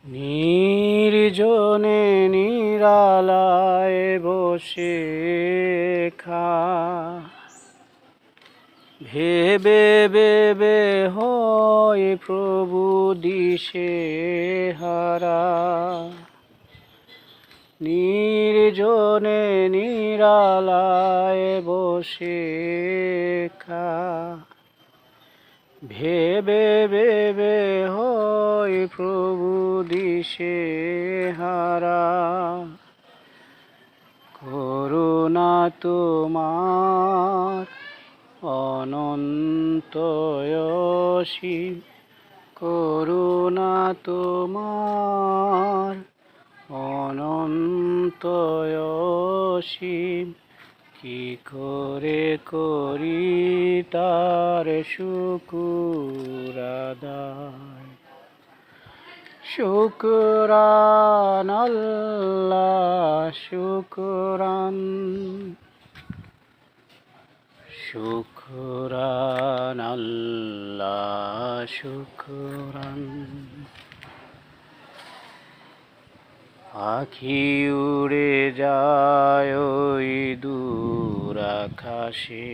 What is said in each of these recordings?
নির্জনে নিরালায় বসে খা, ভেবে ভেবে হয় প্রভু দিশে হারা। নির্জনে নিরালায় বসে খা, ভেবে ভেবে হয় প্রভু দিশে হারা। করুণা তোমার অনন্ত অসীম, করুণা তোমার অনন্ত অসীম, কি করে করি তার শুকুর আদায়। শুকরান আল্লাহ শুকরান, শুকরান আল্লাহ শুকরান। পাখি উড়ে যায় ওই দূর আকাশে,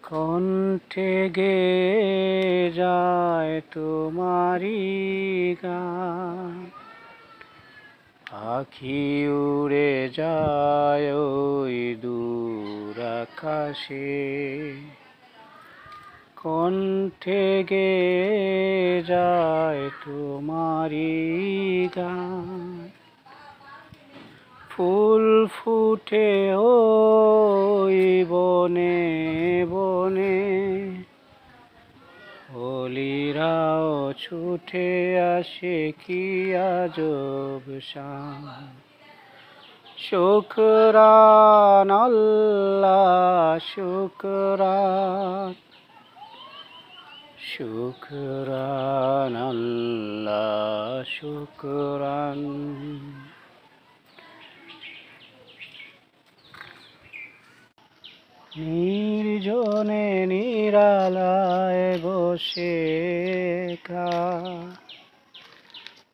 কণ্ঠে গেয়ে যায় তোমারি গান। পাখি উড়ে যায় ওই দূর আকাশে, কণ্ঠে গেয়ে যায় তোমারি গান। ফুল ফুটে ওই বনে বনে, অলিরাও ছুটে আসে কি আজব শান। শুকরান আল্লাহ শুকরান, শুকরান আল্লাহ শুকরান। নির্জনে নিরালায় বসে খা,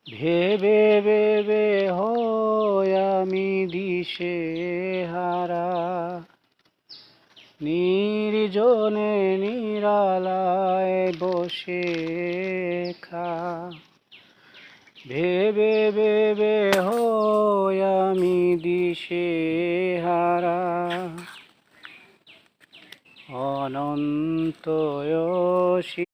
ভেবে ভেবে হয় আমি দিশে হারা। নির্জনে নিরালায় বসে খা, ভেবে ভেবে হয় আমি দিশে হারা। অনন্ত অসীম